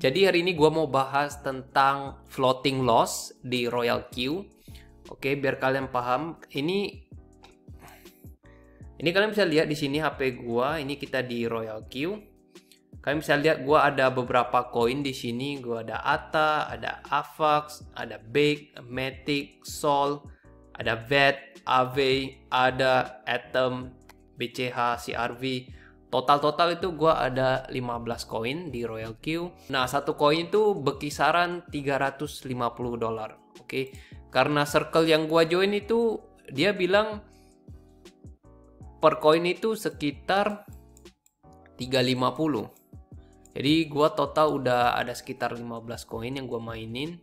Jadi hari ini gua mau bahas tentang floating loss di Royal Q. Oke, biar kalian paham. Ini kalian bisa lihat di sini HP gua. Ini kita di Royal Q. Kalian bisa lihat gua ada beberapa koin di sini. Gua ada ATA, ada AVAX, ada BIG, Matic, Sol, ada VET, AV, ada Atom, BCH, CRV. Total itu gua ada 15 koin di Royal Q. Nah, satu koin itu berkisaran $350. Oke. Karena circle yang gua join itu dia bilang per koin itu sekitar 350. Jadi gua total udah ada sekitar 15 koin yang gua mainin.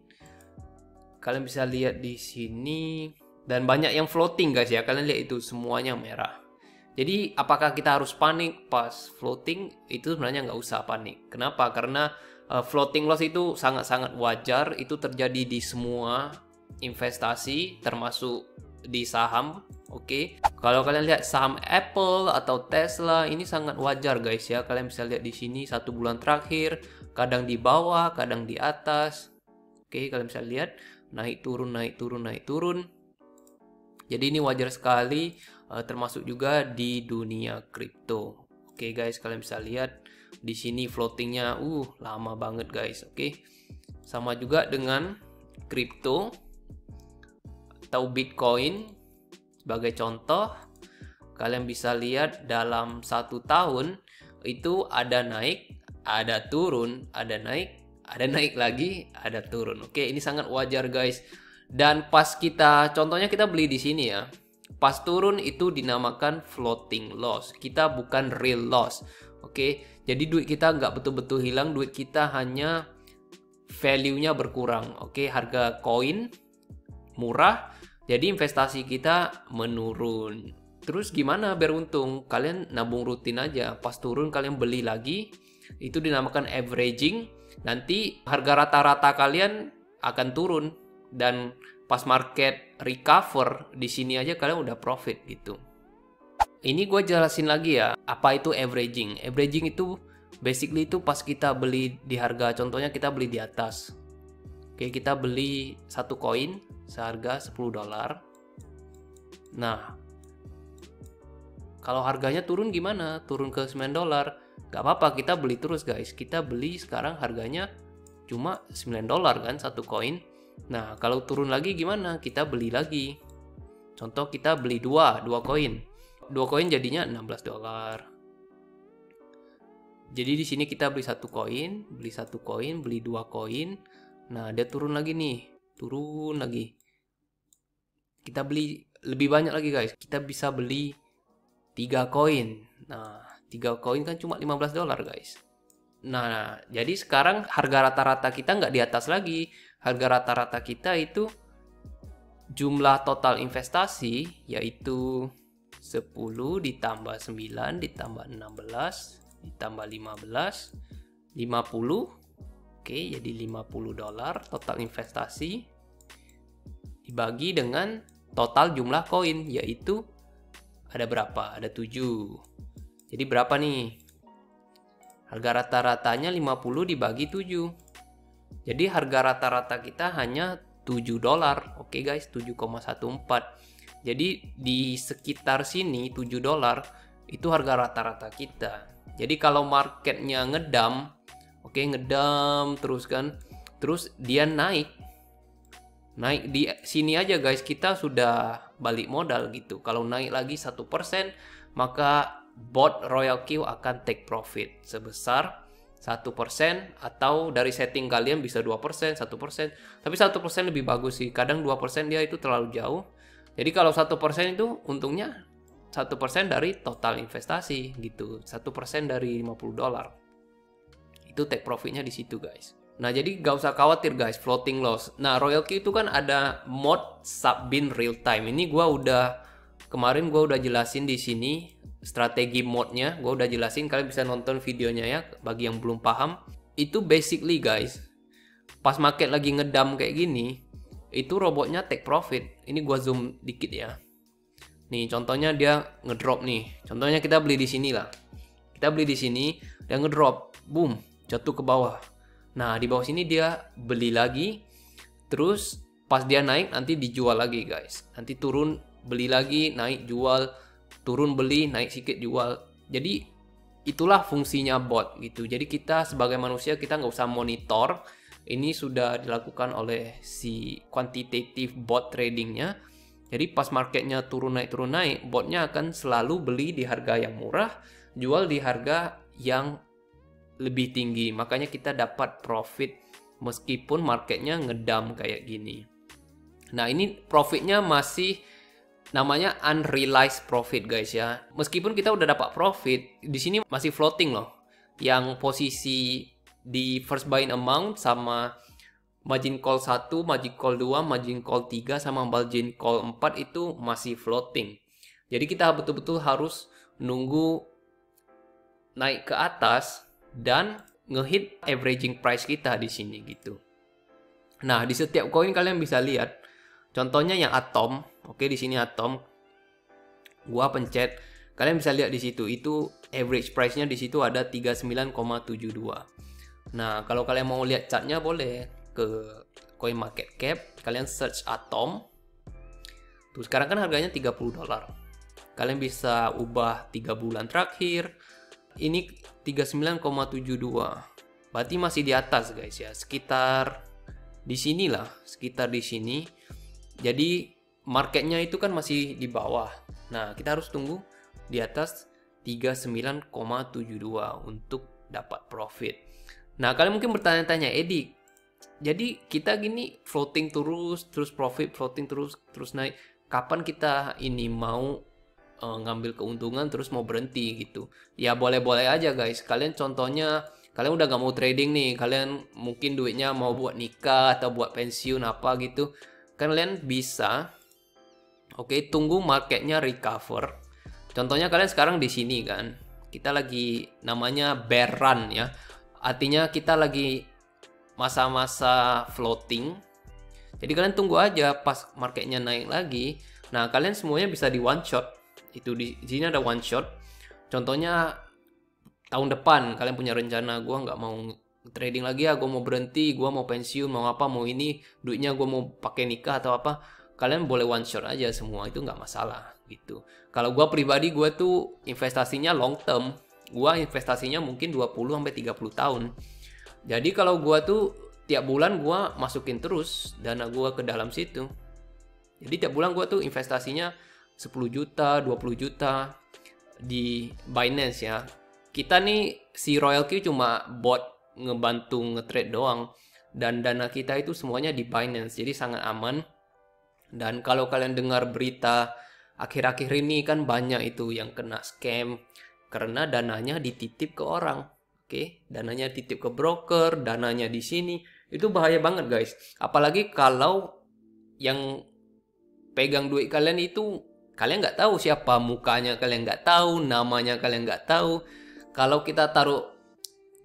Kalian bisa lihat di sini dan banyak yang floating guys ya. Kalian lihat itu semuanya merah. Jadi apakah kita harus panik pas floating? Itu sebenarnya nggak usah panik. Kenapa? Karena floating loss itu sangat-sangat wajar. Itu terjadi di semua investasi termasuk di saham. Oke. Kalau kalian lihat saham Apple atau Tesla ini sangat wajar guys ya. Kalian bisa lihat di sini 1 bulan terakhir kadang di bawah, kadang di atas. Oke, kalian bisa lihat naik turun, naik turun, naik turun. Jadi ini wajar sekali, termasuk juga di dunia kripto. Oke guys, kalian bisa lihat di sini floatingnya, lama banget guys. Oke, sama juga dengan kripto atau Bitcoin sebagai contoh. Kalian bisa lihat dalam 1 tahun itu ada naik, ada turun, ada naik lagi, ada turun. Oke, ini sangat wajar guys. Dan pas contohnya kita beli di sini ya. Pas turun itu dinamakan floating loss. Kita bukan real loss. Oke, jadi duit kita nggak betul-betul hilang. Duit kita hanya value-nya berkurang. Oke, harga koin murah. Jadi investasi kita menurun. Terus gimana biar untung? Kalian nabung rutin aja. Pas turun kalian beli lagi. Itu dinamakan averaging. Nanti harga rata-rata kalian akan turun. Dan pas market recover di sini aja kalian udah profit gitu. Ini gue jelasin lagi ya, apa itu averaging. Averaging itu basically itu pas kita beli di harga, contohnya kita beli di atas. Oke, kita beli satu koin seharga $10. Nah, kalau harganya turun gimana? Turun ke $9. Gak apa-apa, kita beli terus guys. Kita beli sekarang harganya cuma $9 kan satu koin. Nah, kalau turun lagi gimana? Kita beli lagi. Contoh kita beli dua koin. Dua koin jadinya $16. Jadi di sini kita beli satu koin, beli dua koin. Nah, dia turun lagi nih. Turun lagi. Kita beli lebih banyak lagi guys. Kita bisa beli 3 koin. Nah, 3 koin kan cuma $15 guys. Nah, jadi sekarang harga rata-rata kita nggak di atas lagi. Harga rata-rata kita itu jumlah total investasi yaitu 10 ditambah 9 ditambah 16 ditambah 15 50. Oke, jadi $50 total investasi dibagi dengan total jumlah koin yaitu ada berapa? Ada 7. Jadi berapa nih? Harga rata-ratanya 50 dibagi 7. Jadi harga rata-rata kita hanya $7. Oke guys, 7,14. Jadi di sekitar sini $7 itu harga rata-rata kita. Jadi kalau marketnya ngedam, ngedam terus kan, terus dia naik di sini aja guys, kita sudah balik modal gitu. Kalau naik lagi 1%, maka bot Royal Q akan take profit sebesar 1%, atau dari setting kalian bisa 2%, 1%. Tapi 1% lebih bagus sih. Kadang 2% dia itu terlalu jauh. Jadi kalau 1% itu untungnya 1% dari total investasi gitu. 1% dari $50. Itu take profitnya di situ guys. Nah, jadi gak usah khawatir guys floating loss. Nah, Royal Q itu kan ada mode Subbin real time. Ini kemarin gua udah jelasin di sini. Strategi mode-nya gue udah jelasin, kalian bisa nonton videonya ya bagi yang belum paham. Itu basically guys, pas market lagi ngedam kayak gini, itu robotnya take profit. Ini gue zoom dikit ya. Nih contohnya dia ngedrop nih. Contohnya kita beli di sini lah. Kita beli di sini, dia ngedrop, boom, jatuh ke bawah. Nah, di bawah sini dia beli lagi, terus pas dia naik nanti dijual lagi guys. Nanti turun beli lagi, naik jual, turun beli, naik sedikit jual. Jadi itulah fungsinya bot gitu. Jadi kita sebagai manusia kita nggak usah monitor. Ini sudah dilakukan oleh si quantitative bot tradingnya. Jadi pas marketnya turun naik, botnya akan selalu beli di harga yang murah, jual di harga yang lebih tinggi. Makanya kita dapat profit meskipun marketnya ngedam kayak gini. Nah, ini profitnya masih namanya unrealized profit guys ya. Meskipun kita udah dapat profit, di sini masih floating loh. Yang posisi di first buying amount sama margin call 1, margin call 2, margin call 3 sama margin call 4 itu masih floating. Jadi kita betul-betul harus nunggu naik ke atas dan ngehit averaging price kita di sini gitu. Nah, di setiap koin kalian bisa lihat. Contohnya yang Atom. Oke, di sini Atom. Gua pencet, kalian bisa lihat di situ. Itu average price-nya di situ ada 39,72. Nah, kalau kalian mau lihat chartnya boleh ke coin market cap, kalian search Atom. Tuh sekarang kan harganya $30. Kalian bisa ubah 3 bulan terakhir. Ini 39,72. Berarti masih di atas guys ya. Sekitar di sini lah, sekitar di sini. Jadi marketnya itu kan masih di bawah. Nah, kita harus tunggu di atas 39,72 untuk dapat profit. Nah, kalian mungkin bertanya-tanya, Edi, jadi kita gini floating terus profit, floating terus naik. Kapan kita ini mau ngambil keuntungan terus mau berhenti gitu? Ya boleh-boleh aja guys. Kalian contohnya kalian udah gak mau trading nih, kalian mungkin duitnya mau buat nikah atau buat pensiun apa gitu. Kalian bisa, oke, tunggu marketnya recover. Contohnya kalian sekarang di sini kan, kita lagi namanya bear run ya. Artinya kita lagi masa-masa floating. Jadi kalian tunggu aja pas marketnya naik lagi. Nah, kalian semuanya bisa di one shot. Itu di sini ada one shot. Contohnya tahun depan kalian punya rencana, gua nggak mau trading lagi ya, gua mau berhenti, gua mau pensiun, mau apa, mau ini, duitnya gua mau pakai nikah atau apa. Kalian boleh one shot aja semua, itu nggak masalah gitu. Kalau gua pribadi, gua tuh investasinya long term. Gua investasinya mungkin 20-30 tahun. Jadi kalau gua tuh tiap bulan gua masukin terus dana gua ke dalam situ. Jadi tiap bulan gua tuh investasinya 10 juta, 20 juta di Binance ya. Kita nih si Royal Q cuma bot ngebantu ngetrade doang, dan dana kita itu semuanya di Binance. Jadi sangat aman. Dan kalau kalian dengar berita akhir-akhir ini kan banyak itu yang kena scam karena dananya dititip ke orang. Oke, dananya titip ke broker, dananya di sini. Itu bahaya banget guys. Apalagi kalau yang pegang duit kalian itu kalian nggak tahu siapa mukanya, kalian nggak tahu namanya, kalian nggak tahu. Kalau kita taruh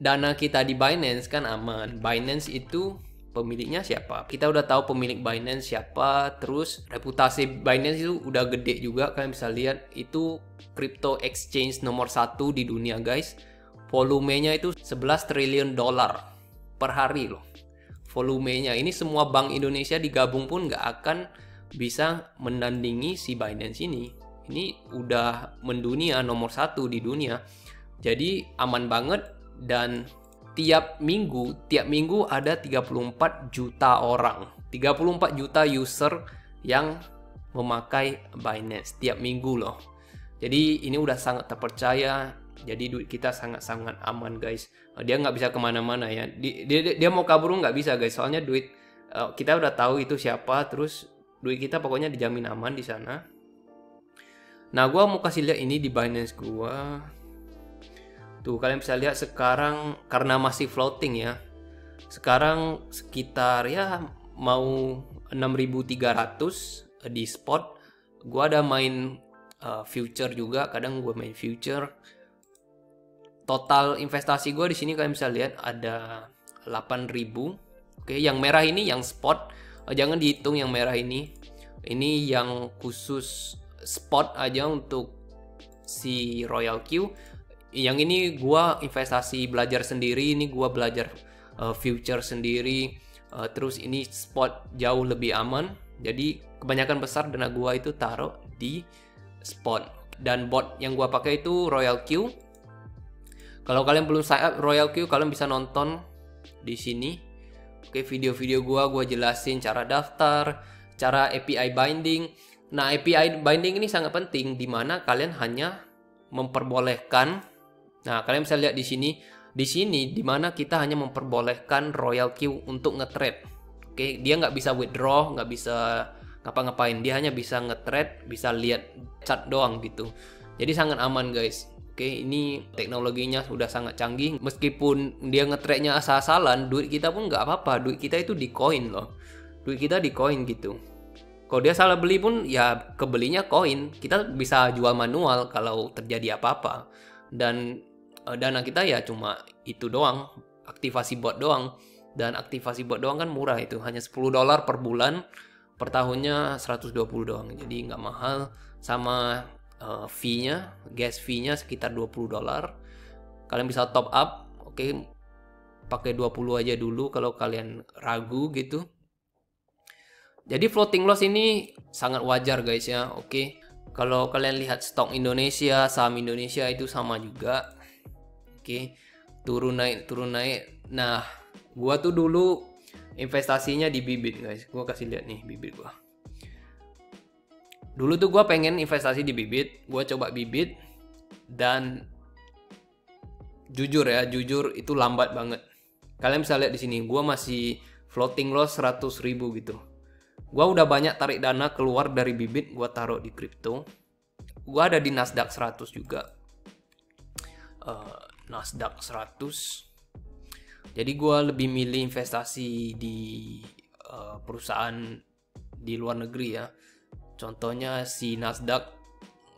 dana kita di Binance kan aman. Binance itu pemiliknya siapa? Kita udah tahu pemilik Binance siapa. Terus reputasi Binance itu udah gede juga. Kalian bisa lihat itu crypto exchange nomor 1 di dunia guys. Volumenya itu 11 triliun dolar per hari loh. Volumenya ini semua bank Indonesia digabung pun nggak akan bisa menandingi si Binance ini. Ini udah mendunia, nomor 1 di dunia. Jadi aman banget. Dan tiap minggu ada 34 juta orang, 34 juta user yang memakai Binance tiap minggu loh. Jadi ini udah sangat terpercaya. Jadi duit kita sangat-sangat aman guys. Dia nggak bisa kemana-mana ya. Dia mau kabur nggak bisa guys. Soalnya duit kita udah tahu itu siapa. Terus duit kita pokoknya dijamin aman di sana. Nah, gua mau kasih lihat ini di Binance gua. Tuh kalian bisa lihat sekarang karena masih floating ya. Sekarang sekitar ya mau 6.300 di spot. Gua ada main future juga. Kadang gua main future. Total investasi gue di sini kalian bisa lihat ada 8.000. Oke, yang merah ini yang spot. Jangan dihitung yang merah ini. Ini yang khusus spot aja untuk si Royal Q. Yang ini gue investasi belajar sendiri. Ini gue belajar future sendiri. Terus ini spot jauh lebih aman. Jadi kebanyakan besar dana gua itu taruh di spot. Dan bot yang gua pakai itu Royal Q. Kalau kalian belum sign up Royal Q, kalian bisa nonton di sini. Oke, video-video gua jelasin cara daftar, cara API binding. Nah, API binding ini sangat penting, dimana kalian hanya memperbolehkan. Nah, kalian bisa lihat di sini. Di sini dimana kita hanya memperbolehkan Royal Q untuk nge-trade. Oke, dia nggak bisa withdraw, nggak bisa ngapa-ngapain, dia hanya bisa nge-trade, bisa lihat chart doang gitu. Jadi sangat aman guys. Oke, ini teknologinya sudah sangat canggih. Meskipun dia nge-trade-nya asal-asalan, duit kita pun nggak apa-apa. Duit kita itu di koin loh. Duit kita di koin gitu. Kalau dia salah beli pun ya kebelinya koin. Kita bisa jual manual kalau terjadi apa-apa. Dan dana kita ya cuma itu doang, aktivasi bot doang. Dan aktivasi bot doang kan murah itu, hanya $10 per bulan. Per tahunnya 120 doang, jadi nggak mahal. Sama fee-nya, gas fee-nya sekitar $20. Kalian bisa top up, oke, pakai 20 aja dulu kalau kalian ragu gitu. Jadi floating loss ini sangat wajar guys ya, oke. Kalau kalian lihat stok Indonesia, saham Indonesia itu sama juga, oke, turun naik. Nah, gua tuh dulu investasinya di Bibit guys. Gua kasih lihat nih Bibit gua. Dulu tuh gua pengen investasi di Bibit. Gua coba Bibit. Dan jujur itu lambat banget. Kalian bisa lihat di sini. Gua masih floating loss 100.000 gitu. Gua udah banyak tarik dana keluar dari Bibit. Gua taruh di kripto. Gua ada di Nasdaq 100 juga. Nasdaq 100. Jadi gue lebih milih investasi di perusahaan di luar negeri ya. Contohnya si Nasdaq.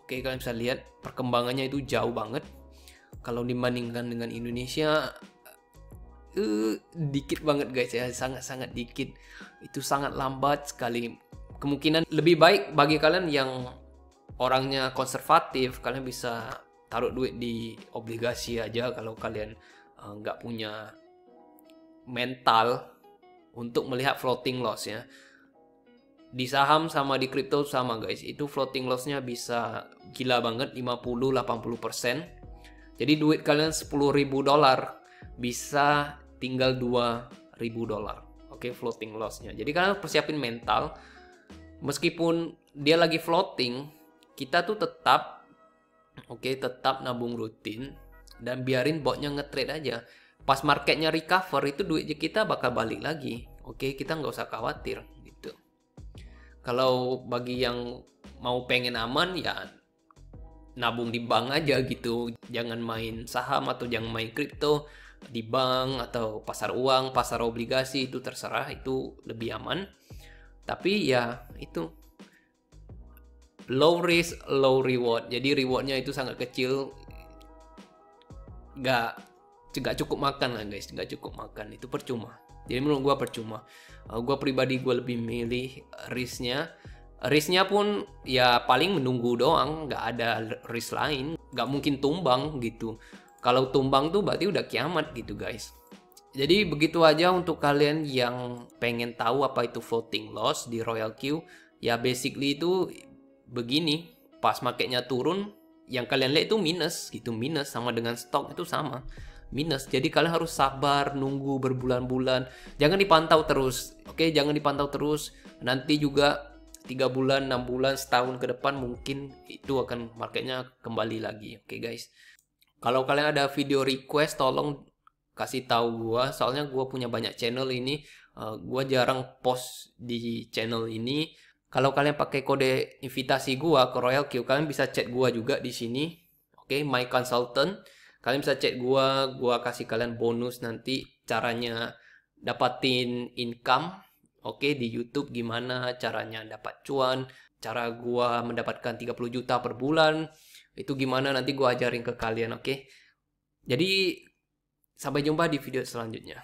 Oke, kalian bisa lihat perkembangannya itu jauh banget. Kalau dibandingkan dengan Indonesia, dikit banget guys ya, sangat-sangat dikit. Itu sangat lambat sekali. Kemungkinan lebih baik bagi kalian yang orangnya konservatif, kalian bisa taruh duit di obligasi aja kalau kalian nggak punya mental untuk melihat floating loss ya. Di saham sama di kripto sama guys, itu floating lossnya bisa gila banget, 50-80%. Jadi duit kalian $10.000 bisa tinggal $2.000. Oke, floating lossnya. Jadi kalian persiapin mental. Meskipun dia lagi floating, kita tuh tetap nabung rutin dan biarin botnya nge-trade aja. Pas marketnya recover, itu duit kita bakal balik lagi. Oke, kita nggak usah khawatir gitu. Kalau bagi yang mau pengen aman ya nabung di bank aja gitu. Jangan main saham atau jangan main kripto. Di bank atau pasar uang, pasar obligasi itu terserah, itu lebih aman. Tapi ya itu low risk, low reward. Jadi rewardnya itu sangat kecil. Nggak cukup makan lah guys, nggak cukup makan, itu percuma. Jadi menurut gue percuma. Gue pribadi gue lebih milih risknya pun ya paling menunggu doang, nggak ada risk lain, nggak mungkin tumbang gitu. Kalau tumbang tuh berarti udah kiamat gitu guys. Jadi begitu aja untuk kalian yang pengen tahu apa itu floating loss di Royal Q. Ya basically itu begini, pas marketnya turun, yang kalian lihat itu minus gitu, minus sama dengan stok itu sama. Minus. Jadi kalian harus sabar nunggu berbulan-bulan. Jangan dipantau terus. Oke, jangan dipantau terus. Nanti juga 3 bulan, 6 bulan, setahun ke depan mungkin itu akan marketnya kembali lagi. Oke guys. Kalau kalian ada video request tolong kasih tahu gua, soalnya gua punya banyak channel ini. Gua jarang post di channel ini. Kalau kalian pakai kode invitasi gua ke Royal Q, kalian bisa chat gua juga di sini. Oke, my consultant. Kalian bisa chat gua kasih kalian bonus nanti caranya dapatin income. Oke, di YouTube gimana caranya dapat cuan, cara gua mendapatkan 30 juta per bulan. Itu gimana nanti gua ajarin ke kalian, oke? Jadi sampai jumpa di video selanjutnya.